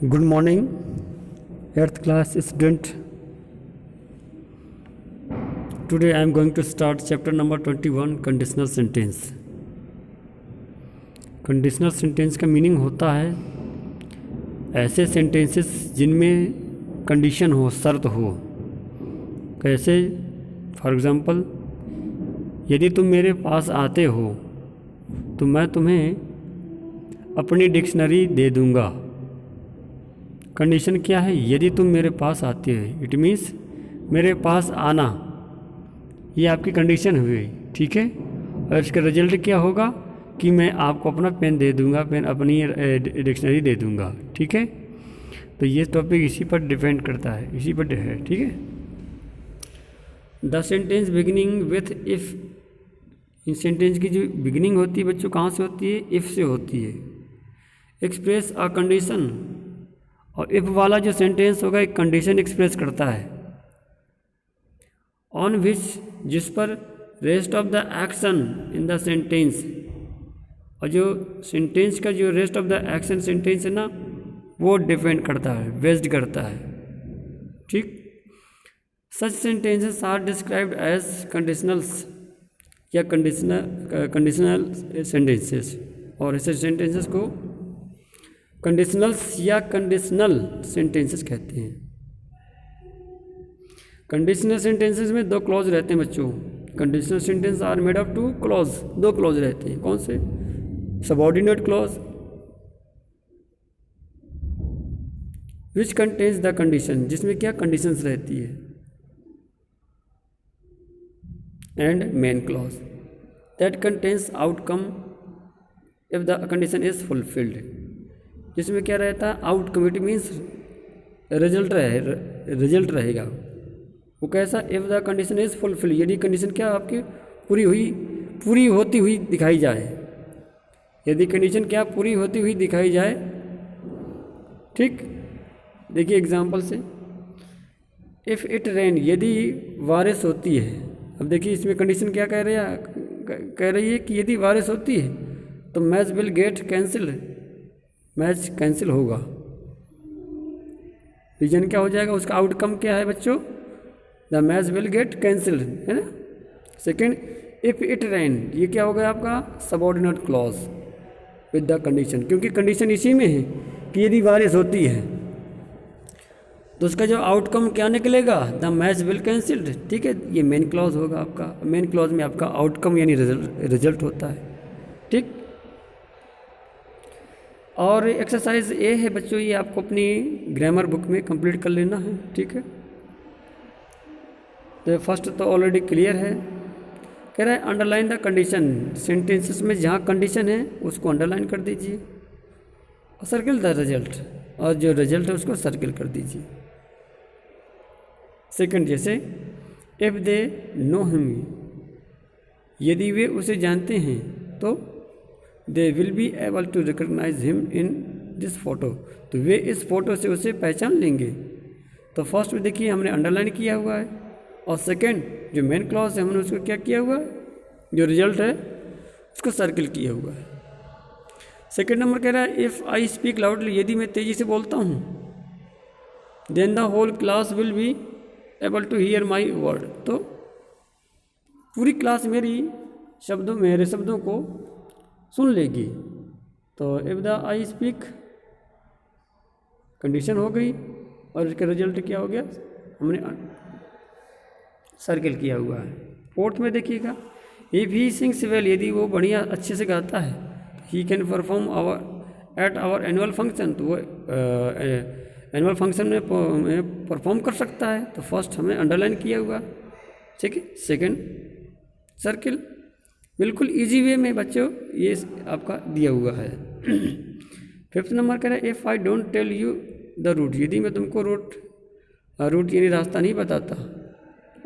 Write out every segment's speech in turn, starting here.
Good morning, 8th class student. Today I am going to start chapter number 21, conditional sentence. Conditional sentence का meaning होता है ऐसे sentences जिनमें condition हो, शर्त हो। कैसे? फॉर एग्ज़ाम्पल, यदि तुम मेरे पास आते हो तो मैं तुम्हें अपनी डिक्शनरी दे दूँगा। कंडीशन क्या है? यदि तुम मेरे पास आते हो, इट मीन्स मेरे पास आना, ये आपकी कंडीशन हुई, ठीक है। और इसका रिजल्ट क्या होगा कि मैं आपको अपना पेन दे दूंगा, पेन अपनी डिक्शनरी दे दूंगा, ठीक है। तो ये टॉपिक इसी पर डिपेंड करता है, इसी पर है, ठीक है। The sentence beginning with if, in sentence की जो बिगिनिंग होती है बच्चों कहाँ से होती है? इफ़ से होती है। एक्सप्रेस अ कंडीशन, और इफ़ वाला जो सेंटेंस होगा एक कंडीशन एक्सप्रेस करता है। ऑन विच, जिस पर rest of the action in the sentence, और जो सेंटेंस का जो rest of the action sentence है ना, वो डिपेंड करता है, बेस्ड करता है, ठीक। Such sentences are described as conditionals या कंडीशनल सेंटेंसेस, और ऐसे सेंटेंसेस को कंडीशनल्स या कंडीशनल सेंटेंसेस कहते हैं। कंडीशनल सेंटेंसेस में दो क्लॉज रहते हैं बच्चों। Conditional sentence are made of two clause, दो क्लॉज रहते हैं। कौन से? Subordinate clause which contains the condition, जिसमें क्या कंडीशंस रहती है, and main clause that contains outcome if the condition is fulfilled, जिसमें क्या रहता है? आउटकम, इट मीन्स रिजल्ट रहेगा। वो कैसा? If the condition is fulfilled, यदि कंडीशन क्या आपकी पूरी होती हुई दिखाई जाए, यदि कंडीशन क्या पूरी होती हुई दिखाई जाए, ठीक। देखिए एग्जांपल से, इफ़ इट रेन, यदि बारिश होती है। अब देखिए इसमें कंडीशन क्या कह रही है कि यदि बारिश होती है तो match will get cancel, match cancel होगा। रीजन क्या हो जाएगा? उसका आउटकम क्या है बच्चों? The match will get cancel, है ना। सेकेंड, इफ़ इट रेन, ये क्या हो गया आपका? Subordinate clause with the condition, क्योंकि कंडीशन इसी में है कि यदि बारिश होती है तो उसका जो आउटकम क्या निकलेगा? द मैच विल कैंसिल्ड, ठीक है। ये मेन क्लॉज होगा आपका। मेन क्लॉज में आपका आउटकम यानी रिजल्ट होता है, ठीक। और एक्सरसाइज ए है बच्चों, ये आपको अपनी ग्रामर बुक में कंप्लीट कर लेना है, ठीक है। तो फर्स्ट तो ऑलरेडी क्लियर है। कह रहा है अंडरलाइन द कंडीशन, सेंटेंसेस में जहाँ कंडीशन है उसको अंडरलाइन कर दीजिए, और सर्किल द रिजल्ट, और जो रिजल्ट है उसको सर्किल कर दीजिए। सेकंड, जैसे इफ़ दे नो हिम, यदि वे उसे जानते हैं तो they will be able to recognise him in this photo, तो वे इस फोटो से उसे पहचान लेंगे। तो फर्स्ट में देखिए हमने अंडरलाइन किया हुआ है, और सेकंड जो मेन क्लॉज है हमने उसको क्या किया हुआ है? जो रिजल्ट है उसको सर्किल किया हुआ है। सेकंड नंबर कह रहा है इफ़ आई स्पीक लाउडली, यदि मैं तेज़ी से बोलता हूँ, then the whole class will be able to hear my word, तो पूरी क्लास मेरे शब्दों को सुन लेगी। तो if the I speak condition हो गई, और इसका रिजल्ट क्या हो गया? हमने सर्किल किया हुआ है। फोर्थ में देखिएगा, इफ़ ही सिंग्स वेल, यदि वो बढ़िया अच्छे से गाता है, he can perform at our annual function, तो वो एनुअल फंक्शन में परफॉर्म कर सकता है। तो फर्स्ट हमने अंडरलाइन किया हुआ, ठीक है। सेकेंड सर्किल, बिल्कुल इजी वे में बच्चों ये आपका दिया हुआ है। फिफ्थ नंबर कह रहा है if I don't tell you the route, यदि मैं तुमको रूट यानी रास्ता नहीं बताता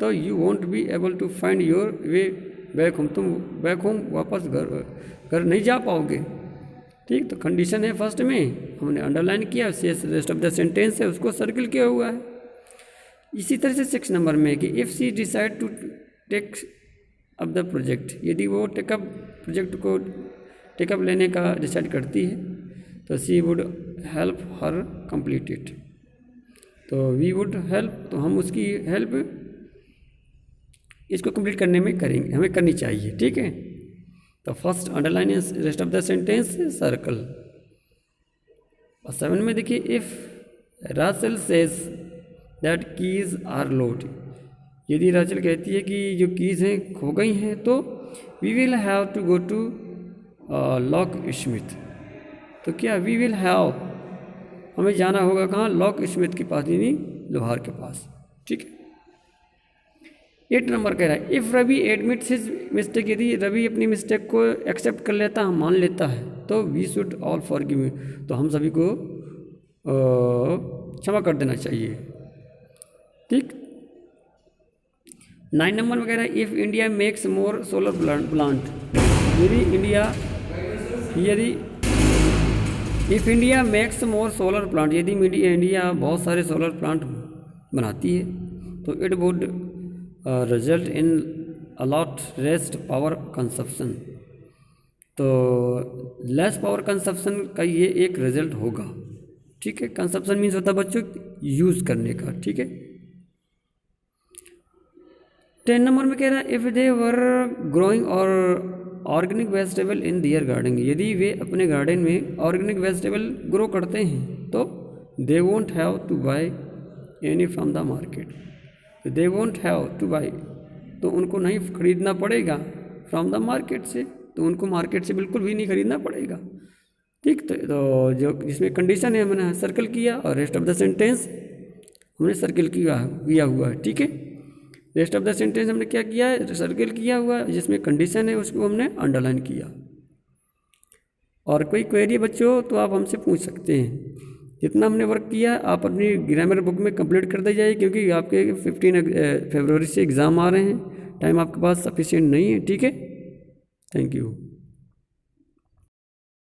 तो you won't be able to find your way back home, तुम बैक होम वापस घर नहीं जा पाओगे, ठीक। तो कंडीशन है फर्स्ट में हमने अंडरलाइन किया, शेष रेस्ट ऑफ द सेंटेंस है उसको सर्किल किया हुआ है। इसी तरह से 6 नंबर में कि if she decide to take up the project, यदि वो प्रोजेक्ट को टेकअप लेने का डिसाइड करती है तो she would help her complete it. तो वी वुड हेल्प, तो हम उसकी हेल्प इसको कंप्लीट करने में करेंगे, हमें करनी चाहिए, ठीक है। तो first underline is rest of the sentence circle. और 7 में देखिए, if Rachel says that keys are lost, यदि राचेल कहती है कि जो कीज हैं खो गई हैं, तो we will have to go to locksmith. तो क्या वी विल हैव, हमें जाना होगा कहाँ, लॉक स्मिथ के पास, यानी लोहार के पास, ठीक है। 8 नंबर कह रहा है, if Ravi admits his mistake, यदि रवि अपनी मिस्टेक को एक्सेप्ट कर लेता है, मान लेता है, तो we should all forgive him, तो हम सभी को क्षमा कर देना चाहिए, ठीक। 9 नंबर में कह रहा है, if India makes more solar plant, if India makes more solar plant, यदि इंडिया बहुत सारे सोलर प्लांट बनाती है, तो it would result in a lot rest power consumption, तो लेस पावर कंजप्शन का ये एक रिजल्ट होगा, ठीक है। कंजप्शन मीन्स होता है बच्चों यूज़ करने का, ठीक है। 10 नंबर में कह रहा है, इफ़ दे वर ग्रोइंग और organic vegetable in their garden, यदि वे अपने गार्डन में ऑर्गेनिक वेजिटेबल ग्रो करते हैं, तो they won't have to buy any from the market, they won't have to buy, तो उनको नहीं खरीदना पड़ेगा फ्रॉम द मार्केट से, तो उनको मार्केट से बिल्कुल भी नहीं खरीदना पड़ेगा, ठीक। तो जो जिसमें कंडीशन है हमने सर्कल किया, और रेस्ट ऑफ द सेंटेंस हमने सर्कल किया हुआ है, ठीक है। रेस्ट ऑफ द सेंटेंस हमने क्या किया है, सर्कल किया हुआ है, जिसमें कंडीशन है उसको हमने अंडरलाइन किया। और कोई क्वेरी बच्चों तो आप हमसे पूछ सकते हैं, जितना हमने वर्क किया आप अपनी ग्रामर बुक में कंप्लीट कर दे जाइए, क्योंकि आपके 15 फरवरी से एग्ज़ाम आ रहे हैं, टाइम आपके पास सफिशिएंट नहीं है, ठीक है। Thank you.